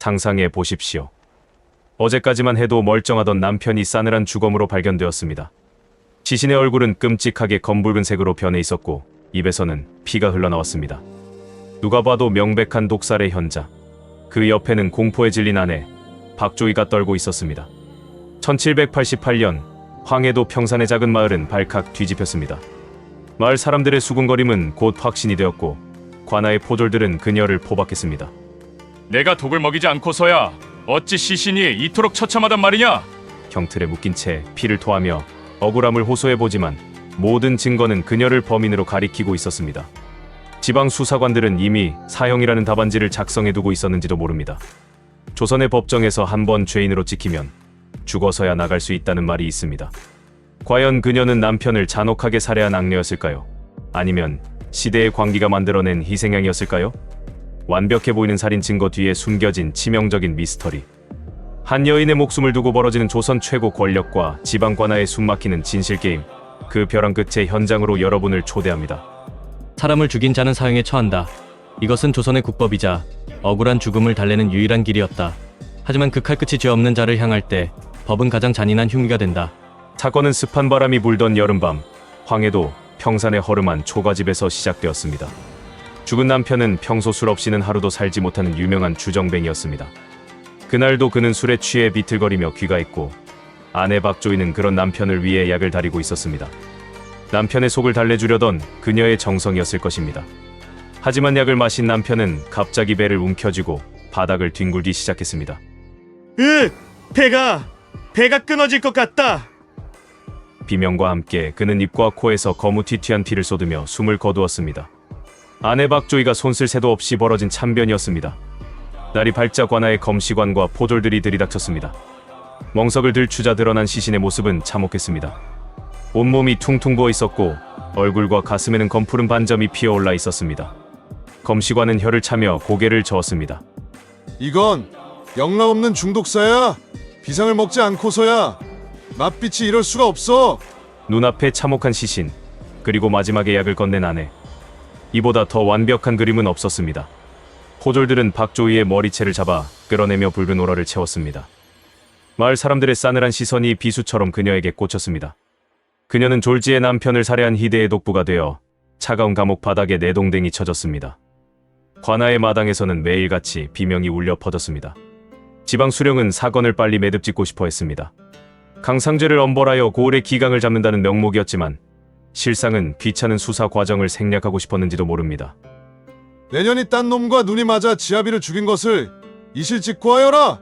상상해 보십시오. 어제까지만 해도 멀쩡하던 남편이 싸늘한 주검으로 발견되었습니다. 시신의 얼굴은 끔찍하게 검붉은색으로 변해 있었고 입에서는 피가 흘러나왔습니다. 누가 봐도 명백한 독살의 현장. 그 옆에는 공포에 질린 아내 박조이가 떨고 있었습니다. 1788년 황해도 평산의 작은 마을은 발칵 뒤집혔습니다. 마을 사람들의 수군거림은 곧 확신이 되었고 관아의 포졸들은 그녀를 포박했습니다. 내가 독을 먹이지 않고서야 어찌 시신이 이토록 처참하단 말이냐? 형틀에 묶인 채 피를 토하며 억울함을 호소해보지만 모든 증거는 그녀를 범인으로 가리키고 있었습니다. 지방 수사관들은 이미 사형이라는 답안지를 작성해두고 있었는지도 모릅니다. 조선의 법정에서 한번 죄인으로 찍히면 죽어서야 나갈 수 있다는 말이 있습니다. 과연 그녀는 남편을 잔혹하게 살해한 악녀였을까요? 아니면 시대의 광기가 만들어낸 희생양이었을까요? 완벽해 보이는 살인 증거 뒤에 숨겨진 치명적인 미스터리. 한 여인의 목숨을 두고 벌어지는 조선 최고 권력과 지방 관아의 숨막히는 진실게임. 그 벼랑 끝의 현장으로 여러분을 초대합니다. 사람을 죽인 자는 사형에 처한다. 이것은 조선의 국법이자 억울한 죽음을 달래는 유일한 길이었다. 하지만 그 칼끝이 죄 없는 자를 향할 때 법은 가장 잔인한 흉기가 된다. 사건은 습한 바람이 불던 여름밤 황해도 평산의 허름한 초가집에서 시작되었습니다. 죽은 남편은 평소 술 없이는 하루도 살지 못하는 유명한 주정뱅이였습니다. 그날도 그는 술에 취해 비틀거리며 귀가했고 아내 박조이는 그런 남편을 위해 약을 다리고 있었습니다. 남편의 속을 달래주려던 그녀의 정성이었을 것입니다. 하지만 약을 마신 남편은 갑자기 배를 움켜쥐고 바닥을 뒹굴기 시작했습니다. 배가 끊어질 것 같다. 비명과 함께 그는 입과 코에서 거무튀튀한 피를 쏟으며 숨을 거두었습니다. 아내 박조이가 손쓸 새도 없이 벌어진 참변이었습니다. 날이 밝자 관아의 검시관과 포졸들이 들이닥쳤습니다. 멍석을 들추자 드러난 시신의 모습은 참혹했습니다. 온몸이 퉁퉁 부어 있었고 얼굴과 가슴에는 검푸른 반점이 피어올라 있었습니다. 검시관은 혀를 차며 고개를 저었습니다. 이건 영락없는 중독사야. 비상을 먹지 않고서야 맛빛이 이럴 수가 없어. 눈앞에 참혹한 시신, 그리고 마지막에 약을 건넨 아내. 이보다 더 완벽한 그림은 없었습니다. 포졸들은 박조이의 머리채를 잡아 끌어내며 붉은 오라를 채웠습니다. 마을 사람들의 싸늘한 시선이 비수처럼 그녀에게 꽂혔습니다. 그녀는 졸지의 남편을 살해한 희대의 독부가 되어 차가운 감옥 바닥에 내동댕이 쳐졌습니다. 관아의 마당에서는 매일같이 비명이 울려 퍼졌습니다. 지방 수령은 사건을 빨리 매듭짓고 싶어 했습니다. 강상죄를 엄벌하여 고을의 기강을 잡는다는 명목이었지만 실상은 귀찮은 수사 과정을 생략하고 싶었는지도 모릅니다. 내년이 딴 놈과 눈이 맞아 지아비를 죽인 것을 이실직고하여라.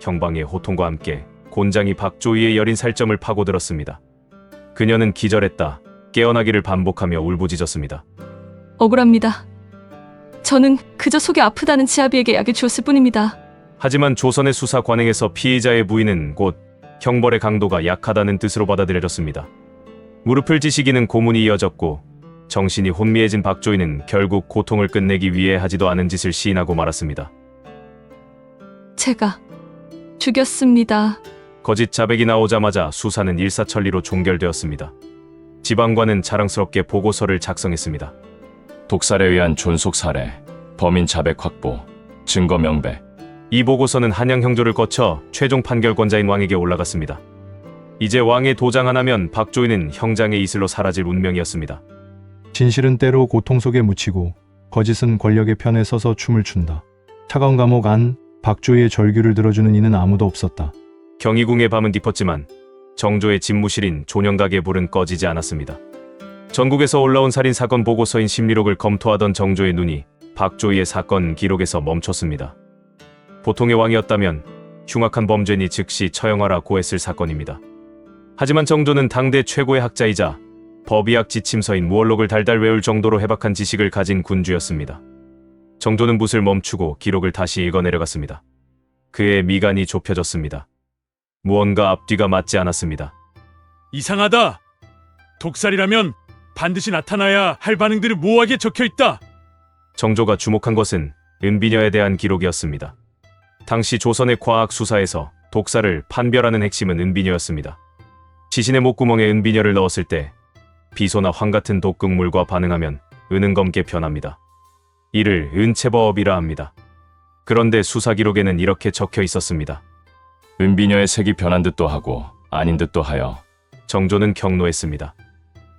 형방의 호통과 함께 곤장이 박조이의 여린 살점을 파고들었습니다. 그녀는 기절했다 깨어나기를 반복하며 울부짖었습니다. 억울합니다. 저는 그저 속이 아프다는 지아비에게 약을 주었을 뿐입니다. 하지만 조선의 수사 관행에서 피의자의 부인은 곧 형벌의 강도가 약하다는 뜻으로 받아들여졌습니다. 무릎을 지시기는 고문이 이어졌고 정신이 혼미해진 박조이는 결국 고통을 끝내기 위해 하지도 않은 짓을 시인하고 말았습니다. 제가 죽였습니다. 거짓 자백이 나오자마자 수사는 일사천리로 종결되었습니다. 지방관은 자랑스럽게 보고서를 작성했습니다. 독살에 의한 존속 살해, 범인 자백 확보, 증거 명백. 이 보고서는 한양 형조를 거쳐 최종 판결권자인 왕에게 올라갔습니다. 이제 왕의 도장 하나면 박조이는 형장의 이슬로 사라질 운명이었습니다. 진실은 때로 고통 속에 묻히고 거짓은 권력의 편에 서서 춤을 춘다. 차가운 감옥 안 박조이의 절규를 들어주는 이는 아무도 없었다. 경희궁의 밤은 깊었지만 정조의 집무실인 존영각의 불은 꺼지지 않았습니다. 전국에서 올라온 살인사건 보고서인 심리록을 검토하던 정조의 눈이 박조이의 사건 기록에서 멈췄습니다. 보통의 왕이었다면 흉악한 범죄니 즉시 처형하라 고했을 사건입니다. 하지만 정조는 당대 최고의 학자이자 법의학 지침서인 무얼록을 달달 외울 정도로 해박한 지식을 가진 군주였습니다. 정조는 붓을 멈추고 기록을 다시 읽어내려갔습니다. 그의 미간이 좁혀졌습니다. 무언가 앞뒤가 맞지 않았습니다. 이상하다. 독살이라면 반드시 나타나야 할 반응들이 모호하게 적혀있다. 정조가 주목한 것은 은비녀에 대한 기록이었습니다. 당시 조선의 과학 수사에서 독살을 판별하는 핵심은 은비녀였습니다. 시신의 목구멍에 은비녀를 넣었을 때 비소나 황 같은 독극물과 반응하면 은은 검게 변합니다. 이를 은체버업이라 합니다. 그런데 수사 기록에는 이렇게 적혀 있었습니다. 은비녀의 색이 변한 듯도 하고 아닌 듯도 하여 정조는 경로했습니다.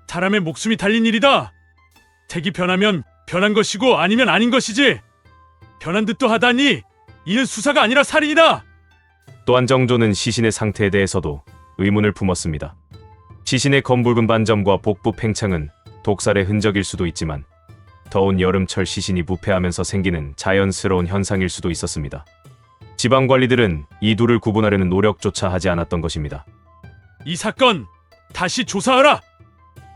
사람의 목숨이 달린 일이다. 색이 변하면 변한 것이고 아니면 아닌 것이지. 변한 듯도 하다니 이는 수사가 아니라 살인이다. 또한 정조는 시신의 상태에 대해서도 의문을 품었습니다. 시신의 검붉은 반점과 복부 팽창은 독살의 흔적일 수도 있지만 더운 여름철 시신이 부패하면서 생기는 자연스러운 현상일 수도 있었습니다. 지방관리들은 이 둘을 구분하려는 노력조차 하지 않았던 것입니다. 이 사건 다시 조사하라.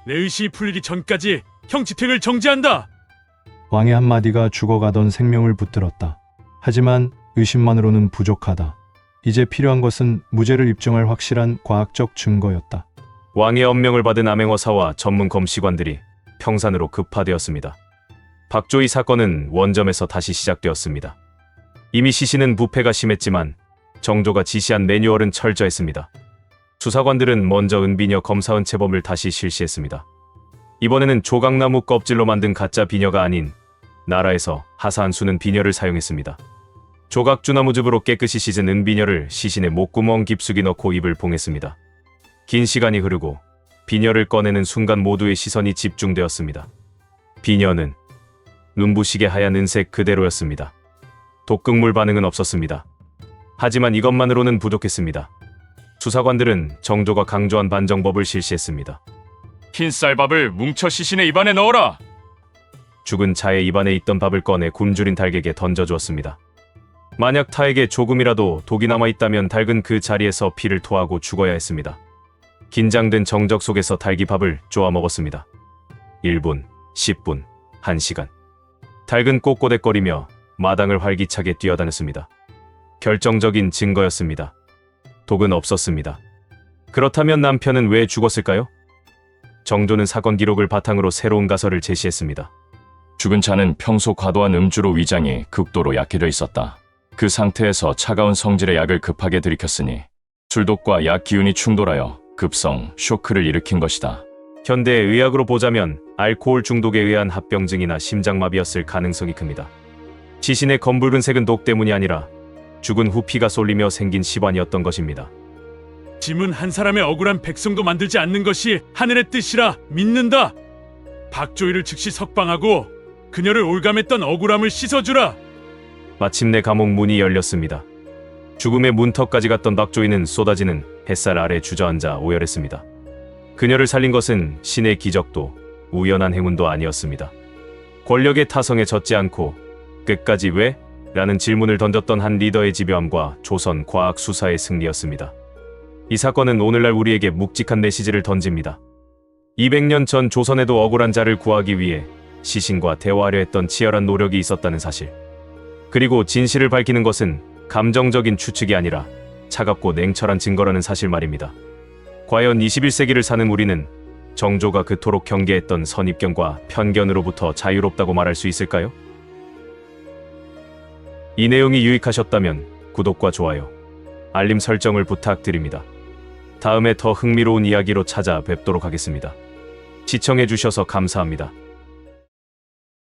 내 의심이 풀리기 전까지 형 집행을 정지한다. 왕의 한마디가 죽어가던 생명을 붙들었다. 하지만 의심만으로는 부족하다. 이제 필요한 것은 무죄를 입증할 확실한 과학적 증거였다. 왕의 엄명을 받은 암행어사와 전문 검시관들이 평산으로 급파되었습니다. 박조의 사건은 원점에서 다시 시작되었습니다. 이미 시신은 부패가 심했지만 정조가 지시한 매뉴얼은 철저했습니다. 수사관들은 먼저 은비녀 검사 은채범을 다시 실시했습니다. 이번에는 조각나무 껍질로 만든 가짜 비녀가 아닌 나라에서 하사한 수는 비녀를 사용했습니다. 조각주나무즙으로 깨끗이 씻은 은비녀를 시신의 목구멍 깊숙이 넣고 입을 봉했습니다. 긴 시간이 흐르고 비녀를 꺼내는 순간 모두의 시선이 집중되었습니다. 비녀는 눈부시게 하얀 은색 그대로였습니다. 독극물 반응은 없었습니다. 하지만 이것만으로는 부족했습니다. 수사관들은 정조가 강조한 반정법을 실시했습니다. 흰 쌀밥을 뭉쳐 시신의 입안에 넣어라. 죽은 자의 입안에 있던 밥을 꺼내 굶주린 닭에게 던져주었습니다. 만약 타에게 조금이라도 독이 남아있다면 닭은 그 자리에서 피를 토하고 죽어야 했습니다. 긴장된 정적 속에서 닭이 밥을 쪼아 먹었습니다. 1분, 10분, 1시간. 닭은 꼬꼬대거리며 마당을 활기차게 뛰어다녔습니다. 결정적인 증거였습니다. 독은 없었습니다. 그렇다면 남편은 왜 죽었을까요? 정조는 사건 기록을 바탕으로 새로운 가설을 제시했습니다. 죽은 자는 평소 과도한 음주로 위장이 극도로 약해져 있었다. 그 상태에서 차가운 성질의 약을 급하게 들이켰으니 술독과 약 기운이 충돌하여 급성 쇼크를 일으킨 것이다. 현대 의학으로 보자면 알코올 중독에 의한 합병증이나 심장마비였을 가능성이 큽니다. 시신의 검붉은 색은 독 때문이 아니라 죽은 후 피가 쏠리며 생긴 시반이었던 것입니다. 짐은 한 사람의 억울한 백성도 만들지 않는 것이 하늘의 뜻이라 믿는다. 박조이를 즉시 석방하고 그녀를 올감했던 억울함을 씻어주라. 마침내 감옥 문이 열렸습니다. 죽음의 문턱까지 갔던 박조이는 쏟아지는 햇살 아래 주저앉아 오열했습니다. 그녀를 살린 것은 신의 기적도 우연한 행운도 아니었습니다. 권력의 타성에 젖지 않고 끝까지 왜? 라는 질문을 던졌던 한 리더의 집요함과 조선 과학 수사의 승리였습니다. 이 사건은 오늘날 우리에게 묵직한 메시지를 던집니다. 200년 전 조선에도 억울한 자를 구하기 위해 시신과 대화하려 했던 치열한 노력이 있었다는 사실. 그리고 진실을 밝히는 것은 감정적인 추측이 아니라 차갑고 냉철한 증거라는 사실 말입니다. 과연 21세기를 사는 우리는 정조가 그토록 경계했던 선입견과 편견으로부터 자유롭다고 말할 수 있을까요? 이 내용이 유익하셨다면 구독과 좋아요, 알림 설정을 부탁드립니다. 다음에 더 흥미로운 이야기로 찾아뵙도록 하겠습니다. 시청해주셔서 감사합니다.